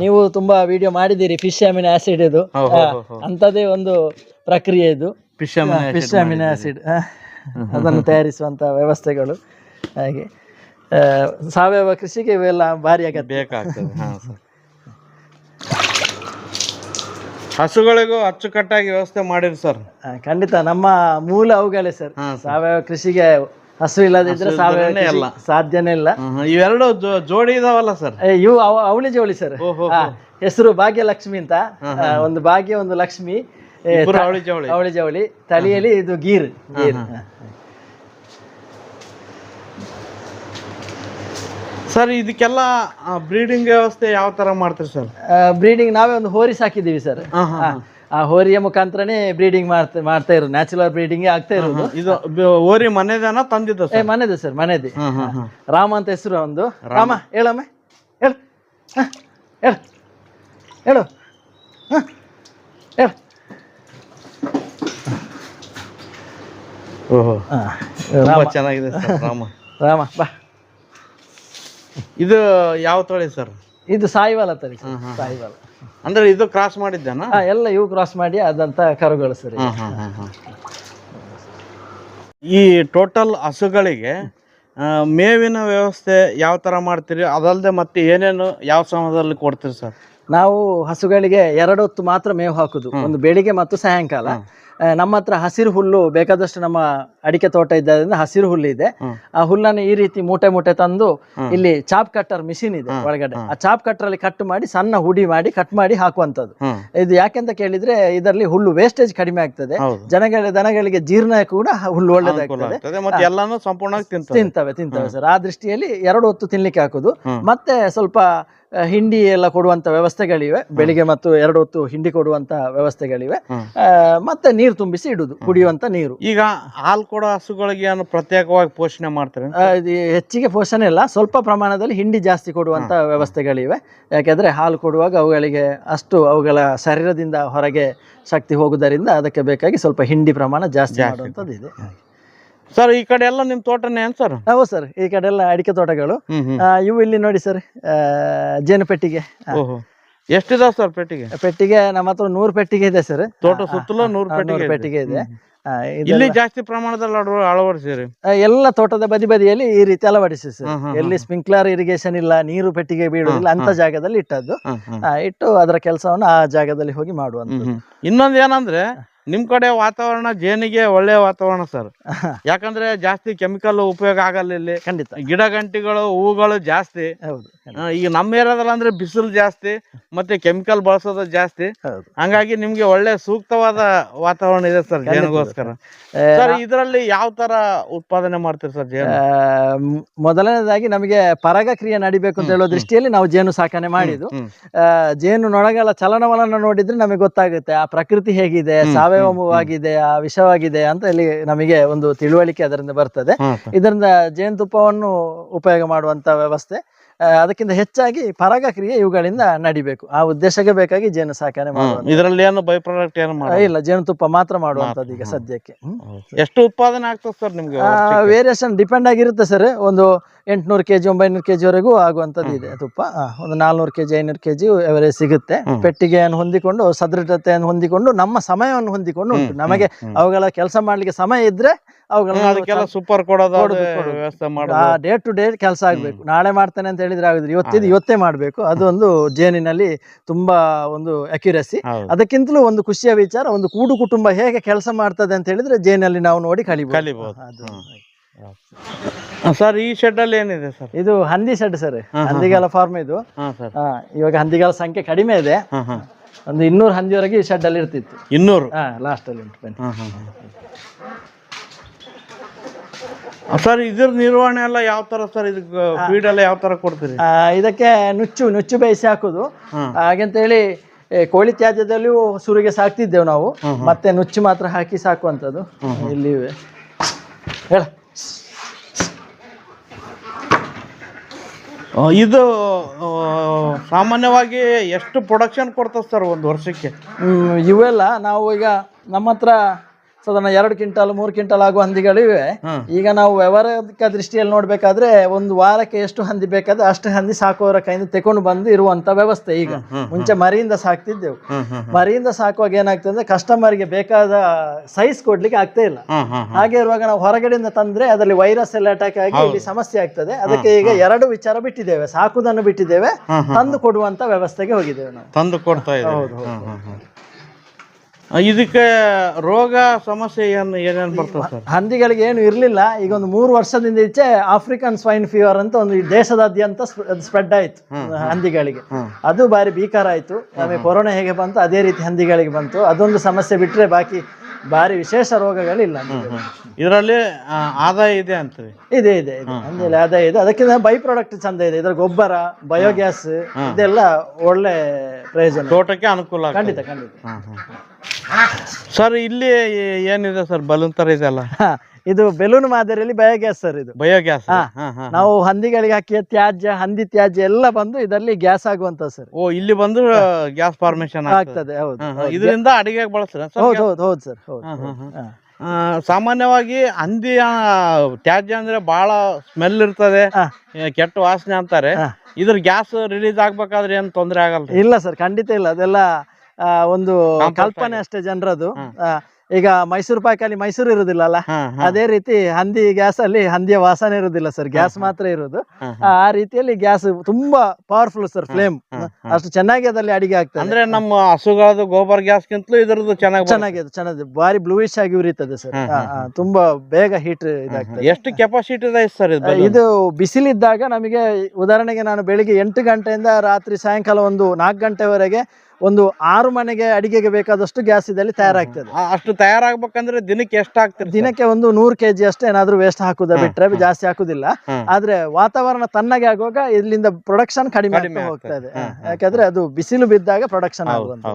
ನೀವು ತುಂಬಾ ವಿಡಿಯೋ ಮಾಡಿದ್ದೀರಿ, ಫಿಶ್ ಅಮಿನೋ ಆಸಿಡ್. ಇದು ಅಂತದೇ ಒಂದು ಪ್ರಕ್ರಿಯೆ. ಇದು ಫಿಶ್ ಅಮಿನೋ ಆಸಿಡ್ ಅದನ್ನು ತಯಾರಿಸುವಂತ ವ್ಯವಸ್ಥೆಗಳು. ಹಾಗೆ ಸಾವಯವ ಕೃಷಿಗೆ ಇವೆಲ್ಲ ಭಾರಿ ಅಗತ್ಯ. ಬೇಕಾಗ್ತದೆ. ಹಾಂ ಸರ್. ಹಸುಗಳಿಗೂ ಅಚ್ಚುಕಟ್ಟಾಗಿ ವ್ಯವಸ್ಥೆ ಮಾಡಿರಿ ಸರ್. ಖಂಡಿತ ನಮ್ಮ ಮೂಲ ಅವುಗಳೇ ಸರ್. ಸಾವಯವ ಕೃಷಿಗೆ ಹಸು ಇಲ್ಲದಿದ್ರೆ ಸಾವಯವ ಕೃಷಿ ಸಾಧ್ಯನೇ ಇಲ್ಲ. ಇವೆರಡು ಜೋಡಿ ಇದಾವಲ್ಲ ಸರ್? ಇವು ಅವಳಿ ಜೋಳಿ ಸರ್. ಹೆಸರು ಭಾಗ್ಯಲಕ್ಷ್ಮಿ ಅಂತ. ಒಂದು ಭಾಗ್ಯ ಒಂದು ಲಕ್ಷ್ಮಿ, ಅವಳಿ ಜವಳಿ. ತಳಿಯಲ್ಲಿ ಇದು ಗೀರ್. ಸರ್ ಇದಕ್ಕೆಲ್ಲ ಬ್ರೀಡಿಂಗ್ ವ್ಯವಸ್ಥೆ ಯಾವ ತರ ಮಾಡ್ತೀರಿ ಸರ್? ಬ್ರೀಡಿಂಗ್ ನಾವೇ ಒಂದು ಹೋರಿ ಸಾಕಿದ್ದೀವಿ ಸರ್. ಆ ಹೋರಿಯ ಮುಖಾಂತರನೇ ಬ್ರೀಡಿಂಗ್ ಮಾಡ್ತಾ ಇರೋದು. ನ್ಯಾಚುರಲ್ ಬ್ರೀಡಿಂಗ್ ಆಗ್ತಾ ಇರೋದು. ಇದು ಹೋರಿ ಮನೆದೇನ ತಂದಿದ್ದು? ಮನೆದೆ ಸರ್, ಮನೆದೆ. ರಾಮ ಅಂತ ಹೆಸರು ಒಂದು. ರಾಮ ಹೇಳಮ್ಮ, ಹೇಳು ಹೇಳು ಹೇಳು ಹೇಳು. ಓಹೋ, ತುಂಬಾ ಚೆನ್ನಾಗಿದೆ ಸರ್ ರಾಮ. ರಾಮ ಬಾ. ಇದು ಯಾವ ತಳಿ ಸರ್? ಇದು ಸಾಯಿವಾಲ ತಳಿ ಸರ್. ಸಾಯಿವಾಲ ಅಂದ್ರೆ ಇದು ಕ್ರಾಸ್ ಮಾಡಿದ್ದಾನ? ಎಲ್ಲ ಇವು ಕ್ರಾಸ್ ಮಾಡಿ ಆದಂತ ಕರುಗಳು ಸರ್. ಈ ಟೋಟಲ್ ಹಸುಗಳಿಗೆ ಮೇವಿನ ವ್ಯವಸ್ಥೆ ಯಾವ ತರ ಮಾಡ್ತೀರಿ? ಅದಲ್ಲದೆ ಮತ್ತೆ ಏನೇನು ಯಾವ ಸಮಯದಲ್ಲಿ ಕೊಡ್ತೀರಿ ಸರ್? ನಾವು ಹಸುಗಳಿಗೆ 2 ಹೊತ್ತು ಮಾತ್ರ ಮೇವು ಹಾಕುದು, ಒಂದು ಬೆಳಿಗ್ಗೆ ಮತ್ತು ಸಾಯಂಕಾಲ. ನಮ್ಮ ಹತ್ರ ಹಸಿರು ಹುಲ್ಲು ಬೇಕಾದಷ್ಟು, ನಮ್ಮ ಅಡಿಕೆ ತೋಟ ಇದ್ದರಿಂದ ಹಸಿರು ಹುಲ್ಲು ಇದೆ. ಆ ಹುಲ್ಲನ್ನು ಈ ರೀತಿ ಮೂಟೆ ಮೂಟೆ ತಂದು ಇಲ್ಲಿ ಚಾಪ್ ಕಟ್ಟರ್ ಮಿಷಿನ್ ಇದೆ ಒಳಗಡೆ. ಆ ಚಾಪ್ ಕಟ್ಟರ್ ಅಲ್ಲಿ ಕಟ್ ಮಾಡಿ ಸಣ್ಣ ಹುಡಿ ಮಾಡಿ ಕಟ್ ಮಾಡಿ ಹಾಕುವಂತದ್ದು. ಇದು ಯಾಕೆಂತ ಕೇಳಿದ್ರೆ ಇದರಲ್ಲಿ ಹುಲ್ಲು ವೇಸ್ಟೇಜ್ ಕಡಿಮೆ ಆಗ್ತದೆ. ದನಗಳಿಗೆ ಜೀರ್ಣ ಕೂಡ ಹುಲ್ಲು ಒಳ್ಳೆದಾಗ್ತದೆ. ತಿಂತವೆ ಸರ್. ಆ ದೃಷ್ಟಿಯಲ್ಲಿ 2 ಹೊತ್ತು ತಿನ್ಲಿಕ್ಕೆ ಹಾಕುದು. ಮತ್ತೆ ಸ್ವಲ್ಪ ಹಿಂಡಿ ಎಲ್ಲ ಕೊಡುವಂತ ವ್ಯವಸ್ಥೆಗಳಿವೆ. ಬೆಳಿಗ್ಗೆ ಮತ್ತು 2 ಹೊತ್ತು ಹಿಂಡಿ ಕೊಡುವಂತ ವ್ಯವಸ್ಥೆಗಳಿವೆ. ಮತ್ತೆ ನೀರು ತುಂಬಿಸಿ ಇಡುದು, ಕುಡಿಯುವಂತ ನೀರು. ಈಗ ಹಾಲು ಕೊಡೋ ಹಸುಗಳಿಗೆ ಏನು ಪ್ರತ್ಯೇಕವಾಗಿ ಪೋಷಣೆ ಮಾಡ್ತಾರೆ? ಹೆಚ್ಚಿಗೆ ಪೋಷಣೆ ಇಲ್ಲ, ಸ್ವಲ್ಪ ಪ್ರಮಾಣದಲ್ಲಿ ಹಿಂಡಿ ಜಾಸ್ತಿ ಕೊಡುವಂತ ವ್ಯವಸ್ಥೆಗಳಿವೆ. ಯಾಕೆಂದ್ರೆ ಹಾಲು ಕೊಡುವಾಗ ಅವುಗಳಿಗೆ ಅಷ್ಟು ಅವುಗಳ ಶರೀರದಿಂದ ಹೊರಗೆ ಶಕ್ತಿ ಹೋಗುವುದರಿಂದ ಅದಕ್ಕೆ ಬೇಕಾಗಿ ಸ್ವಲ್ಪ ಹಿಂಡಿ ಪ್ರಮಾಣ ಜಾಸ್ತಿ ಮಾಡುವಂತದ್ದು ಇದೆ. ಸರ್ ಈ ಕಡೆ ಎಲ್ಲ ನಿಮ್ ತೋಟನೇ ಏನ್ ಸರ್? ಹೌದು ಸರ್, ಈ ಕಡೆ ಎಲ್ಲ ಅಡಿಕೆ ತೋಟಗಳು. ಇವು ಇಲ್ಲಿ ನೋಡಿ ಸರ್, ಜೇನು ಪೆಟ್ಟಿಗೆ. ಎಷ್ಟಿದಾವ ಸರ್ ಪೆಟ್ಟಿಗೆ? ಪೆಟ್ಟಿಗೆ ನಮ್ಮ ಹತ್ರ 100 ಪೆಟ್ಟಿಗೆ ಇದೆ ಸರ್. ತೋಟ ಸುತ್ತಲೂ 100 ಪೆಟ್ಟಿಗೆ ಇದೆ. ಇಲ್ಲಿ ಜಾಸ್ತಿ ಪ್ರಮಾಣದಲ್ಲಿ ಅಳವಡಿಸಿರಿ? ಎಲ್ಲ ತೋಟದ ಬದಿಯಲ್ಲಿ ಈ ರೀತಿ ಅಳವಡಿಸಿ ಸರ್. ಎಲ್ಲಿ ಸ್ಪ್ರಿಂಕ್ಲರ್ ಇರಿಗೇಷನ್ ಇಲ್ಲ, ನೀರು ಪೆಟ್ಟಿಗೆ ಬೀಳುವುದಿಲ್ಲ ಅಂತ ಜಾಗದಲ್ಲಿ ಇಟ್ಟದ್ದು. ಇಟ್ಟು ಅದರ ಕೆಲಸವನ್ನು ಆ ಜಾಗದಲ್ಲಿ ಹೋಗಿ ಮಾಡುವಂತ. ಇನ್ನೊಂದು ಏನಂದ್ರೆ ನಿಮ್ ಕಡೆ ವಾತಾವರಣ ಜೇನಿಗೆ ಒಳ್ಳೆ ವಾತಾವರಣ ಸರ್. ಯಾಕಂದ್ರೆ ಜಾಸ್ತಿ ಕೆಮಿಕಲ್ ಉಪಯೋಗ ಆಗಲ್ಲ ಇಲ್ಲಿ. ಖಂಡಿತ. ಗಿಡ ಗಂಟಿಗಳು ಹೂಗಳು ಜಾಸ್ತಿ. ಈಗ ನಮ್ಮ ಏರಿಯಾದಲ್ಲಿ ಅಂದ್ರೆ ಬಿಸಿಲು ಜಾಸ್ತಿ ಮತ್ತೆ ಕೆಮಿಕಲ್ ಬಳಸೋದು ಜಾಸ್ತಿ. ಹಂಗಾಗಿ ನಿಮ್ಗೆ ಒಳ್ಳೆ ಸೂಕ್ತವಾದ ವಾತಾವರಣ ಇದೆ ಸರ್ ಜೇನಿಗೋಸ್ಕರ. ಸರ್ ಇದರಲ್ಲಿ ಯಾವ ತರ ಉತ್ಪಾದನೆ ಮಾಡ್ತೀರಿ ಸರ್ ಜೇನು? ಮೊದಲನೇದಾಗಿ ನಮಗೆ ಪರಾಗ ಕ್ರಿಯೆ ನಡಿಬೇಕು ಅಂತ ಹೇಳೋ ದೃಷ್ಟಿಯಲ್ಲಿ ನಾವು ಜೇನು ಸಾಕಣೆ ಮಾಡಿದ್ದು. ಜೇನು ನೊಣಗಳ ಚಲನವಲನ ನೋಡಿದ್ರೆ ನಮಗೆ ಗೊತ್ತಾಗುತ್ತೆ ಆ ಪ್ರಕೃತಿ ಹೇಗಿದೆ, ಸಾವಯವವಾಗಿದೆ, ಆ ವಿಷವಾಗಿದೆ ಅಂತ ಇಲ್ಲಿ ನಮಗೆ ಒಂದು ತಿಳುವಳಿಕೆ ಅದರಿಂದ ಬರ್ತದೆ. ಇದರಿಂದ ಜೇನುತುಪ್ಪವನ್ನು ಉಪಯೋಗ ಮಾಡುವಂತ ವ್ಯವಸ್ಥೆ, ಅದಕ್ಕಿಂತ ಹೆಚ್ಚಾಗಿ ಪರಾಗ ಕ್ರಿಯೆ ಇವುಗಳಿಂದ ನಡಿಬೇಕು. ಆ ಉದ್ದೇಶಕ್ಕೆ ಬೇಕಾಗಿ ಜೇನು ಸಾಕಣೆ ಮಾಡುವಂತ. ಇದರಲ್ಲಿ ಏನು ಬೈ ಪ್ರಾಡಕ್ಟ್ ಏನು ಇಲ್ಲ, ಜೇನುತುಪ್ಪ ಮಾತ್ರ ಮಾಡುವಂತದ್ದು ಈಗ ಸದ್ಯಕ್ಕೆ. ಎಷ್ಟು ಉತ್ಪಾದನೆ ಆಗ್ತದೆ ಸರ್ ನಿಮ್ಗೆ? ವೇರಿಯೇಷನ್ ಡಿಪೆಂಡ್ ಆಗಿರುತ್ತೆ ಸರ್. ಒಂದು 800 kg 900 kg ವರೆಗೂ ಆಗುವಂತದ್ದು ಇದೆ ತುಪ್ಪ. ಒಂದು 400 kg 500 kg ಅವರೇಜ್ ಸಿಗುತ್ತೆ. ಪೆಟ್ಟಿಗೆಯನ್ನು ಹೊಂದಿಕೊಂಡು, ಸದೃಢತೆಯನ್ನು ಹೊಂದಿಕೊಂಡು, ನಮ್ಮ ಸಮಯವನ್ನು ಹೊಂದಿಕೊಂಡು ಉಂಟು. ನಮಗೆ ಅವುಗಳ ಕೆಲಸ ಮಾಡ್ಲಿಕ್ಕೆ ಸಮಯ ಇದ್ರೆ ಅವುಗಳನ್ನ ಸೂಪರ್ ಕೊಡೋದು, ಡೇ ಟು ಡೇ ಕೆಲಸ ಆಗ್ಬೇಕು. ನಾಳೆ ಮಾಡ್ತೇನೆ ಅಂತ ಹೇಳಿದ್ರೆ ಆಗುದಿಲ್ಲ, ಇವತ್ತೇ ಮಾಡ್ಬೇಕು. ಅದೊಂದು ಜೇನಿನಲ್ಲಿ ತುಂಬಾ ಒಂದು ಅಕ್ಯುರಸಿ. ಅದಕ್ಕಿಂತಲೂ ಒಂದು ಖುಷಿಯ ವಿಚಾರ, ಒಂದು ಕೂಡು ಕುಟುಂಬ ಹೇಗೆ ಕೆಲಸ ಮಾಡ್ತದೆ ಅಂತ ಹೇಳಿದ್ರೆ ಜೇನಲ್ಲಿ ನಾವು ನೋಡಿ ಕಲಿಬಹುದು. ಸರ್ ಈ ಶೆಡ್ ಅಲ್ಲಿ ಏನಿದೆ ಸರ್? ಇದು ಹಂದಿ ಶೆಡ್ ಸರ್, ಹಂದಿಗಾಲ ಫಾರ್ಮ್ ಇದು. ಇವಾಗ ಹಂದಿಗಾಲ ಸಂಖ್ಯೆ ಕಡಿಮೆ ಇದೆ. ಒಂದು 200 ಹಂದಿವರೆಗೆ ಈ ಶೆಡ್ ಅಲ್ಲಿ ಇರ್ತಿತ್ತು. 200 ಲಾಸ್ಟ್ ಅಲ್ಲಿ ಉಂಟು. ಸರ್ ಇದ್ರ ನಿರ್ವಹಣೆ ಎಲ್ಲ ಯಾವ ತರ ಸರ್? ಇದಕ್ಕೆ ಫೀಡ್ ಎಲ್ಲ ಯಾವ ತರ ಕೊಡ್ತೀರಿ? ಇದಕ್ಕೆ ನುಚ್ಚು ಬೇಯಿಸಿ ಹಾಕುದು. ಹಾಗಂತ ಹೇಳಿ ಕೋಳಿ ತ್ಯಾಜ್ಯದಲ್ಲಿಯೂ ಸುರಿಗೆ ಸಾಕ್ತಿದ್ದೇವೆ ನಾವು. ಮತ್ತೆ ನುಚ್ಚು ಮಾತ್ರ ಹಾಕಿ ಸಾಕುವಂಥದ್ದು ಇಲ್ಲಿ ಹೇಳ. ಇದು ಸಾಮಾನ್ಯವಾಗಿ ಎಷ್ಟು ಪ್ರೊಡಕ್ಷನ್ ಕೊಡ್ತದೆ ಸರ್ ಒಂದು ವರ್ಷಕ್ಕೆ? ಇವೆಲ್ಲ ನಾವು ಈಗ ನಮ್ಮ ಹತ್ರ ಸಾಧಾರಣ 2 ಕ್ವಿಂಟಾಲ್ 3 ಕ್ವಿಂಟಾಲ್ ಆಗುವ ಹಂದಿಗಳಿವೆ. ಈಗ ನಾವು ವ್ಯವಹಾರಿಕ ದೃಷ್ಟಿಯಲ್ಲಿ ನೋಡ್ಬೇಕಾದ್ರೆ ಒಂದು ವಾರಕ್ಕೆ ಎಷ್ಟು ಹಂದಿ ಬೇಕಾದ್ರೆ ಅಷ್ಟು ಹಂದಿ ಸಾಕುವವರ ಕೈಯಿಂದ ತಕೊಂಡು ಬಂದು ಇರುವಂತ ವ್ಯವಸ್ಥೆ. ಈಗ ಮುಂಚೆ ಮರಿಯಿಂದ ಸಾಕ್ತಿದ್ದೆವು. ಮರಿಯಿಂದ ಸಾಕುವಾಗ ಏನಾಗ್ತದೆ ಅಂದ್ರೆ ಕಸ್ಟಮರ್ಗೆ ಬೇಕಾದ ಸೈಜ್ ಕೊಡ್ಲಿಕ್ಕೆ ಆಗ್ತಾ ಇಲ್ಲ. ಹಾಗೆ ಇರುವಾಗ ನಾವು ಹೊರಗಡೆಯಿಂದ ತಂದ್ರೆ ಅದರಲ್ಲಿ ವೈರಸ್ ಎಲ್ಲ ಅಟ್ಯಾಕ್ ಆಗಿ ಇಲ್ಲಿ ಸಮಸ್ಯೆ ಆಗ್ತದೆ. ಅದಕ್ಕೆ ಈಗ 2 ವಿಚಾರ ಬಿಟ್ಟಿದ್ದೇವೆ, ಸಾಕುದನ್ನು ಬಿಟ್ಟಿದ್ದೇವೆ, ತಂದು ಕೊಡುವಂತ ವ್ಯವಸ್ಥೆಗೆ ಹೋಗಿದ್ದೇವೆ ನಾವು. ತಂದು ಕೊಡ್ತಾ ಇದ್ದೀವಿ. ಇದಕ್ಕೆ ರೋಗ ಸಮಸ್ಯೆ ಏನೇನು ಬರ್ತದೆ ಸರ್? ಹಂದಿಗಳಿಗೆ ಏನು ಇರಲಿಲ್ಲ. ಈಗ ಒಂದು 3 ವರ್ಷದಿಂದ ಈಚೆ ಆಫ್ರಿಕನ್ ಸ್ವೈನ್ ಫೀವರ್ ಅಂತ ಒಂದು ದೇಶದಾದ್ಯಂತ ಸ್ಪ್ರೆಡ್ ಆಯ್ತು ಹಂದಿಗಳಿಗೆ. ಅದು ಬಾರಿ ಭೀಕರ ಆಯ್ತು. ನಮಗೆ ಕೊರೋನಾ ಹೇಗೆ ಬಂತು ಅದೇ ರೀತಿ ಹಂದಿಗಳಿಗೆ ಬಂತು. ಅದೊಂದು ಸಮಸ್ಯೆ ಬಿಟ್ರೆ ಬಾಕಿ ಬಾರಿ ವಿಶೇಷ ರೋಗಗಳಿಲ್ಲ. ಇದರಲ್ಲಿ ಆದಾಯ ಇದೆ ಅಂತೀವಿ? ಇದೆ ಇದೆ ಇದೆ, ಹಂದಿಯಲ್ಲಿ ಆದಾಯ ಇದೆ. ಅದಕ್ಕಿಂತ ಬೈ ಪ್ರಾಡಕ್ಟ್ ಚಂದ ಇದೆ. ಇದರ ಗೊಬ್ಬರ, ಬಯೋಗ್ಯಾಸ್ ಇದೆಲ್ಲ ಒಳ್ಳೆ ಪ್ರಯೋಜನ, ತೋಟಕ್ಕೆ ಅನುಕೂಲ. ಖಂಡಿತ ಖಂಡಿತ. ಸರ್ ಇಲ್ಲಿ ಏನಿದೆ ಸರ್? ಬಲೂನ್ ತರ ಇದೆಲ್ಲ, ಇದು ಬೆಲೂನ್ ಮಾದರಿಯಲ್ಲಿ ಬಯೋಗ್ಯಾಸ್ ಸರ್. ಇದು ಬಯೋಗ್ಯಾಸ್. ನಾವು ಹಂದಿಗಳಿಗೆ ಹಾಕಿಯ ತ್ಯಾಜ್ಯ, ಹಂದಿ ತ್ಯಾಜ್ಯ ಎಲ್ಲ ಬಂದು ಇದರಲ್ಲಿ ಗ್ಯಾಸ್ ಆಗುವಂತ ಸರ್. ಓ, ಇಲ್ಲಿ ಬಂದು ಗ್ಯಾಸ್ ಫಾರ್ಮೇಶನ್ ಆಗ್ತದೆ. ಹೌದು, ಇದರಿಂದ ಅಡಿಗೆ ಬಳಸ್ತಾರೆ? ಹೌದು ಹೌದು ಹೌದು ಸರ್, ಹೌದು. ಸಾಮಾನ್ಯವಾಗಿ ಹಂದಿ ತ್ಯಾಜ್ಯ ಅಂದ್ರೆ ಬಹಳ ಸ್ಮೆಲ್ ಇರ್ತದೆ, ಕೆಟ್ಟ ವಾಸನೆ ಅಂತಾರೆ. ಇದ್ರ ಗ್ಯಾಸ್ ರಿಲೀಸ್ ಆಗ್ಬೇಕಾದ್ರೆ ಏನ್ ತೊಂದರೆ ಆಗಲ್ಲ? ಇಲ್ಲ ಸರ್, ಖಂಡಿತ ಇಲ್ಲ. ಅದೆಲ್ಲ ಒಂದು ಕಲ್ಪನೆ ಅಷ್ಟೇ ಜನರದು. ಈಗ ಮೈಸೂರು ಪಾಕಲ್ಲಿ ಮೈಸೂರು ಇರುದಿಲ್ಲ ಅಲ್ಲ, ಅದೇ ರೀತಿ ಹಂದಿ ಗ್ಯಾಸ್ ಅಲ್ಲಿ ಹಂದಿಯ ವಾಸನೆ ಇರುದಿಲ್ಲ ಸರ್, ಗ್ಯಾಸ್ ಮಾತ್ರ ಇರುದು. ಆ ರೀತಿಯಲ್ಲಿ ಗ್ಯಾಸ್ ತುಂಬಾ ಪವರ್ಫುಲ್ ಸರ್, ಫ್ಲೇಮ್ ಅಷ್ಟು ಚೆನ್ನಾಗಿ ಅದಲ್ಲಿ ಅಡಿಗೆ ಆಗ್ತದೆ. ಅಂದ್ರೆ ನಮ್ಮ ಹಸುಗಳದ್ದು ಗೋಬರ್ ಗ್ಯಾಸ್ ಗಿಂತಲೂ ಇದ್ರದ್ದು ಚೆನ್ನಾಗಿದೆ, ಬಾರಿ ಬ್ಲೂಯಿಶ್ ಆಗಿ ಉರಿತದೆ ಸರ್. ತುಂಬಾ ಬೇಗ ಹೀಟ್ ಇದಾಗ್ತದೆ. ಎಷ್ಟು ಕೆಪಾಸಿಟಿ ಇದೆ ಸರ್ ಇದು? ಬಿಸಿಲಿದ್ದಾಗ ನಮಗೆ ಉದಾಹರಣೆಗೆ ನಾನು ಬೆಳಿಗ್ಗೆ 8 ಗಂಟೆಯಿಂದ ರಾತ್ರಿ ಸಾಯಂಕಾಲ ಒಂದು 4 ಗಂಟೆವರೆಗೆ ಒಂದು 6 ಮನೆಗೆ ಅಡಿಗೆಗೆ ಬೇಕಾದಷ್ಟು ಗ್ಯಾಸ್ ಇದರಲ್ಲಿ ತಯಾರಾಗ್ತದೆ. ಅಷ್ಟು ತಯಾರಾಗ್ಬೇಕಂದ್ರೆ ದಿನಕ್ಕೆ ಎಷ್ಟು ಆಗ್ತದೆ? ದಿನಕ್ಕೆ ಒಂದು 100 kg ಅಷ್ಟೇ ಏನಾದ್ರು ವೇಸ್ಟ್ ಹಾಕುದ ಬಿಟ್ರೆ ಜಾಸ್ತಿ ಹಾಕುದಿಲ್ಲ. ಆದ್ರೆ ವಾತಾವರಣ ತಣ್ಣಗೆ ಆಗುವಾಗ ಇಲ್ಲಿಂದ ಪ್ರೊಡಕ್ಷನ್ ಕಡಿಮೆ ಹೋಗ್ತದೆ. ಯಾಕಂದ್ರೆ ಅದು ಬಿಸಿಲು ಬಿದ್ದಾಗ ಪ್ರೊಡಕ್ಷನ್ ಆಗುವಂತ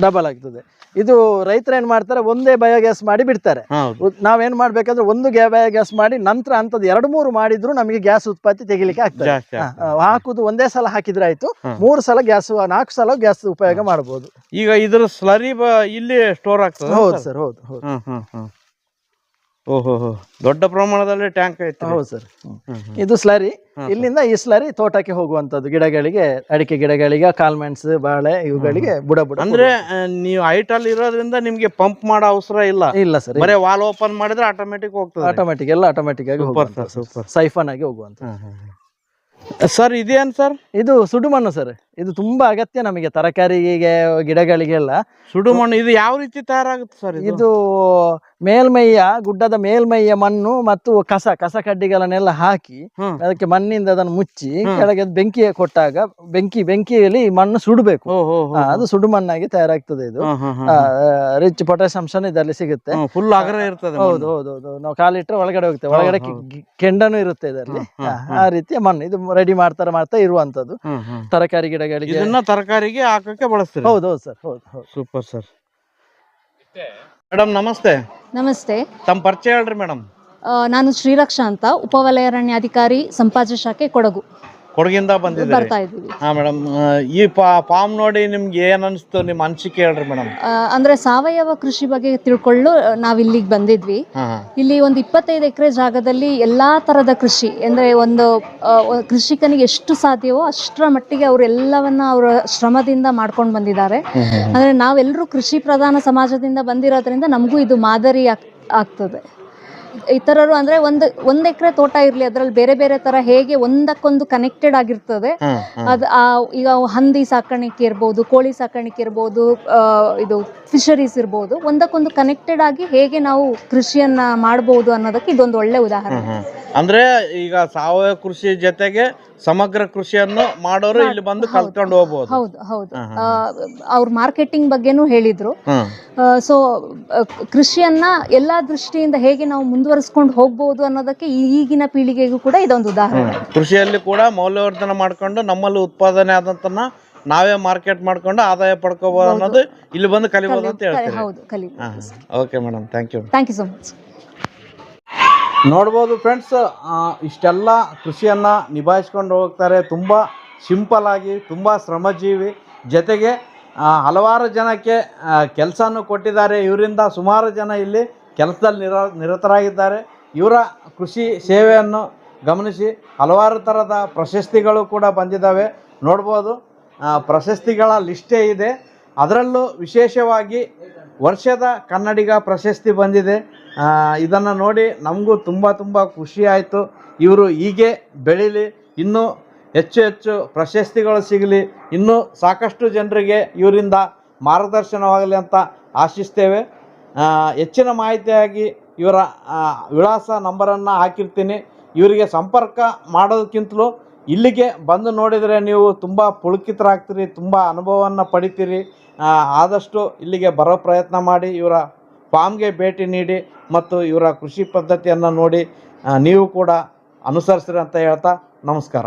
ಡಬಲ್ ಆಗ್ತದೆ. ಇದು ರೈತರು ಏನ್ ಮಾಡ್ತಾರೆ, ಒಂದೇ ಬಯೋಗ್ಯಾಸ್ ಮಾಡಿ ಬಿಡ್ತಾರೆ. ನಾವೇನ್ ಮಾಡ್ಬೇಕಾದ್ರೆ ಒಂದು ಬಯೋಗ್ಯಾಸ್ ಮಾಡಿ ನಂತರ ಅಂತದ್ದು 2-3 ಮಾಡಿದ್ರು ನಮಗೆ ಗ್ಯಾಸ್ ಉತ್ಪತ್ತಿ ತೆಗಿಲಿಕ್ಕೆ ಆಗ್ತದೆ. ಹಾಕುದು ಒಂದೇ ಸಲ ಹಾಕಿದ್ರೆ ಆಯ್ತು, 3 ಸಲ ಗ್ಯಾಸ್ 4 ಸಲ ಗ್ಯಾಸ್ ಉಪಯೋಗ ಮಾಡಬಹುದು. ಈಗ ಇದ್ರ ಸ್ಲರಿ ಇಲ್ಲಿ ಸ್ಟೋರ್ ಆಗ್ತದೆ? ಹೌದು ಸರ್, ಹೌದು ಹೌದು. ಓಹೋ, ದೊಡ್ಡ ಪ್ರಮಾಣದಲ್ಲಿ ಟ್ಯಾಂಕ್ ಐತೆ. ಹೌದು ಸರ್. ಇದು ಸ್ಲರಿ. ಇಲ್ಲಿಂದ ಈ ಸ್ಲರಿ ತೋಟಕ್ಕೆ ಹೋಗುವಂತದ್ದು, ಗಿಡಗಳಿಗೆ, ಅಡಿಕೆ ಗಿಡಗಳಿಗೆ, ಕಾಲ್ಮೆಣ್ಸ್, ಬಾಳೆ ಇವುಗಳಿಗೆ ಬುಡ ಬುಡ. ಅಂದ್ರೆ ನೀವು ಹೈಟ್ ಅಲ್ಲಿ ಇರೋದ್ರಿಂದ ನಿಮ್ಗೆ ಪಂಪ್ ಮಾಡೋ ಅವಸರ ಇಲ್ಲ? ಇಲ್ಲ ಸರ್, ಬರೀ ವಾಲ್ ಓಪನ್ ಮಾಡಿದ್ರೆ ಆಟೋಮೆಟಿಕ್ ಹೋಗ್ತದೆ? ಆಟೋಮೆಟಿಕ್, ಎಲ್ಲ ಆಟೋಮೆಟಿಕ್ ಆಗಿ ಸೈಫನ್ ಆಗಿ ಹೋಗುವಂತ. ಸರ್ ಇದೇನ್ ಸರ್? ಇದು ಸುಡುಮಣ್ಣು ಸರ್. ಇದು ತುಂಬಾ ಅಗತ್ಯ ನಮಗೆ ತರಕಾರಿಗೆ, ಗಿಡಗಳಿಗೆಲ್ಲ. ಸುಡುಮಣ್ಣು ಇದು ಯಾವ ರೀತಿ ತಯಾರಾಗುತ್ತೆ ಸರ್? ಇದು ಮೇಲ್ಮೈಯ, ಗುಡ್ಡದ ಮೇಲ್ಮೈಯ ಮಣ್ಣು ಮತ್ತು ಕಸ ಕಡ್ಡಿಗಳನ್ನೆಲ್ಲ ಹಾಕಿ ಅದಕ್ಕೆ ಮಣ್ಣಿಂದ ಅದನ್ನು ಮುಚ್ಚಿ ಕೆಳಗೆ ಬೆಂಕಿ ಕೊಟ್ಟಾಗ ಬೆಂಕಿಯಲ್ಲಿ ಮಣ್ಣು ಸುಡಬೇಕು. ಅದು ಸುಡು ಮಣ್ಣಾಗಿ ತಯಾರಾಗ್ತದೆ. ಇದು ರಿಚ್ ಪೊಟ್ಯಾಷ್ ಅಂಶ ಇದರಲ್ಲಿ ಸಿಗುತ್ತೆ. ಫುಲ್ ಅಗರ ಇರ್ತದೆ. ಹೌದು ಹೌದು ಹೌದು. ನಾವು ಕಾಲಿಟ್ರೆ ಒಳಗಡೆ ಹೋಗ್ತೇವೆ, ಒಳಗಡೆ ಕೆಂಡನು ಇರುತ್ತೆ ಇದರಲ್ಲಿ. ಆ ರೀತಿಯ ಮಣ್ಣು ಇದು ರೆಡಿ ಮಾಡ್ತಾ ಇರುವಂತದ್ದು ತರಕಾರಿ ಗಿಡಗಳಿಗೆ. ಇದನ್ನ ತರಕಾರಿಗೆ ಹಾಕಕ್ಕೆ ಬಳಸ್ತೀವಿ? ಹೌದು ಹೌದು ಸರ್, ಹೌದು ಹೌದು. Super sir. ಮೇಡಮ್ ನಮಸ್ತೆ. ನಮಸ್ತೆ. ತಮ್ಮ ಪರಿಚಯ ಹೇಳ್ರಿ ಮೇಡಮ್. ನಾನು ಶ್ರೀರಕ್ಷಾ ಅಂತ, ಉಪವಲಯಾರಣ್ಯಾಧಿಕಾರಿ, ಸಂಪಾಜೆ ಶಾಖೆ, ಕೊಡಗು. ಕೊಡಗಿಂದ ಬಂದಿದ್ದೀರಿ? ಬರ್ತಾ ಇದ್ದೀವಿ. ಹಾ ಮೇಡಮ್, ಈ ಫಾರ್ಮ್ ನೋಡಿ ನಿಮ್ಗೆ ಏನ್ ಅನಿಸ್ತು? ನಿಮ್ಮ ಅನಿಸಿಕೆ ಹೇಳ್ರಿ ಮೇಡಮ್. ಅಂದ್ರೆ ಸಾವಯವ ಕೃಷಿ ಬಗ್ಗೆ ತಿಳ್ಕೊಳ್ಳು ನಾವ್ ಇಲ್ಲಿಗೆ ಬಂದಿದ್ವಿ. ಇಲ್ಲಿ ಒಂದು 25 ಎಕರೆ ಜಾಗದಲ್ಲಿ ಎಲ್ಲಾ ತರದ ಕೃಷಿ, ಅಂದ್ರೆ ಒಂದು ಕೃಷಿಕನಿಗೆ ಎಷ್ಟು ಸಾಧ್ಯವೋ ಅಷ್ಟರ ಮಟ್ಟಿಗೆ ಅವ್ರು ಎಲ್ಲವನ್ನ ಅವರ ಶ್ರಮದಿಂದ ಮಾಡ್ಕೊಂಡು ಬಂದಿದ್ದಾರೆ. ಅಂದ್ರೆ ನಾವೆಲ್ಲರೂ ಕೃಷಿ ಪ್ರಧಾನ ಸಮಾಜದಿಂದ ಬಂದಿರೋದ್ರಿಂದ ನಮಗೂ ಇದು ಮಾದರಿ ಆಗ್ತದೆ. ಇತರರು ಅಂದ್ರೆ ಒಂದ್ ಎಕರೆ ತೋಟ ಇರ್ಲಿ, ಅದ್ರಲ್ಲಿ ಬೇರೆ ಬೇರೆ ತರ ಹೇಗೆ ಒಂದಕ್ಕೊಂದು ಕನೆಕ್ಟೆಡ್ ಆಗಿರ್ತದೆ. ಈಗ ಹಂದಿ ಸಾಕಾಣಿಕೆ ಇರ್ಬೋದು, ಕೋಳಿ ಸಾಕಾಣಿಕೆ ಇರ್ಬೋದು, ಇದು ಫಿಶರೀಸ್ ಇರ್ಬೋದು, ಒಂದಕ್ಕೊಂದು ಕನೆಕ್ಟೆಡ್ ಆಗಿ ಹೇಗೆ ನಾವು ಕೃಷಿಯನ್ನ ಮಾಡಬಹುದು ಅನ್ನೋದಕ್ಕೆ ಇದೊಂದು ಒಳ್ಳೆ ಉದಾಹರಣೆ. ಅಂದ್ರೆ ಈಗ ಸಾವಯವ ಕೃಷಿ ಜೊತೆಗೆ ಸಮಗ್ರ ಕೃಷಿಯನ್ನು ಮಾಡೋರು ಇಲ್ಲಿ ಬಂದು ಕಲ್ತ್ಕೊಂಡು ಹೋಗ್ಬೋದು. ಹೌದು ಹೌದು. ಅವ್ರ ಮಾರ್ಕೆಟಿಂಗ್ ಬಗ್ಗೆನೂ ಹೇಳಿದ್ರು. ಸೊ ಕೃಷಿಯನ್ನ ಎಲ್ಲಾ ದೃಷ್ಟಿಯಿಂದ ಹೇಗೆ ನಾವು ಮುಂದುವರಿಸ್ಕೊಂಡು ಹೋಗ್ಬಹುದು ಅನ್ನೋದಕ್ಕೆ ಈಗಿನ ಪೀಳಿಗೆಗೂ ಕೂಡ ಇದೊಂದು ಉದಾಹರಣೆ. ಕೃಷಿಯಲ್ಲಿ ಕೂಡ ಮೌಲ್ಯವರ್ಧನೆ ಮಾಡ್ಕೊಂಡು ನಮ್ಮಲ್ಲಿ ಉತ್ಪಾದನೆ ಆದಂತನ ನಾವೇ ಮಾರ್ಕೆಟ್ ಮಾಡ್ಕೊಂಡು ಆದಾಯ ಪಡ್ಕೋಬಹುದು ಅನ್ನೋದು ಇಲ್ಲಿ ಬಂದು ಕಲಿಬಹುದು ಅಂತ ಹೇಳ್ತೀವಿ. ಹೌದು, ಕಲಿಬಹುದು. Okay madam, thank you so much. ನೋಡ್ಬೋದು ಫ್ರೆಂಡ್ಸ್, ಇಷ್ಟೆಲ್ಲ ಕೃಷಿಯನ್ನು ನಿಭಾಯಿಸ್ಕೊಂಡು ಹೋಗ್ತಾರೆ. ತುಂಬ ಸಿಂಪಲ್ ಆಗಿ, ತುಂಬ ಶ್ರಮಜೀವಿ, ಜೊತೆಗೆ ಹಲವಾರು ಜನಕ್ಕೆ ಕೆಲಸನೂ ಕೊಟ್ಟಿದ್ದಾರೆ. ಇವರಿಂದ ಸುಮಾರು ಜನ ಇಲ್ಲಿ ಕೆಲಸದಲ್ಲಿ ನಿರತರಾಗಿದ್ದಾರೆ. ಇವರ ಕೃಷಿ ಸೇವೆಯನ್ನು ಗಮನಿಸಿ ಹಲವಾರು ಥರದ ಪ್ರಶಸ್ತಿಗಳು ಕೂಡ ಬಂದಿದ್ದಾವೆ. ನೋಡ್ಬೋದು, ಪ್ರಶಸ್ತಿಗಳ ಲಿಸ್ಟೇ ಇದೆ. ಅದರಲ್ಲೂ ವಿಶೇಷವಾಗಿ ವರ್ಷದ ಕನ್ನಡಿಗ ಪ್ರಶಸ್ತಿ ಬಂದಿದೆ. ಇದನ್ನು ನೋಡಿ ನಮಗೂ ತುಂಬ ಖುಷಿ ಆಯಿತು. ಇವರು ಹೀಗೆ ಬೆಳೀಲಿ, ಇನ್ನೂ ಹೆಚ್ಚು ಹೆಚ್ಚು ಪ್ರಶಸ್ತಿಗಳು ಸಿಗಲಿ, ಇನ್ನೂ ಸಾಕಷ್ಟು ಜನರಿಗೆ ಇವರಿಂದ ಮಾರ್ಗದರ್ಶನವಾಗಲಿ ಅಂತ ಆಶಿಸ್ತೇವೆ. ಹೆಚ್ಚಿನ ಮಾಹಿತಿಯಾಗಿ ಇವರ ವಿಳಾಸ ನಂಬರನ್ನು ಹಾಕಿರ್ತೀನಿ. ಇವರಿಗೆ ಸಂಪರ್ಕ ಮಾಡೋದಕ್ಕಿಂತಲೂ ಇಲ್ಲಿಗೆ ಬಂದು ನೋಡಿದರೆ ನೀವು ತುಂಬ ಪುಳಕಿತರಾಗ್ತೀರಿ, ತುಂಬ ಅನುಭವವನ್ನು ಪಡಿತೀರಿ. ಆದಷ್ಟು ಇಲ್ಲಿಗೆ ಬರೋ ಪ್ರಯತ್ನ ಮಾಡಿ, ಇವರ ಫಾರ್ಮ್ಗೆ ಭೇಟಿ ನೀಡಿ ಮತ್ತು ಇವರ ಕೃಷಿ ಪದ್ಧತಿಯನ್ನು ನೋಡಿ ನೀವು ಕೂಡ ಅನುಸರಿಸ್ರಿ ಅಂತ ಹೇಳ್ತಾ ನಮಸ್ಕಾರ.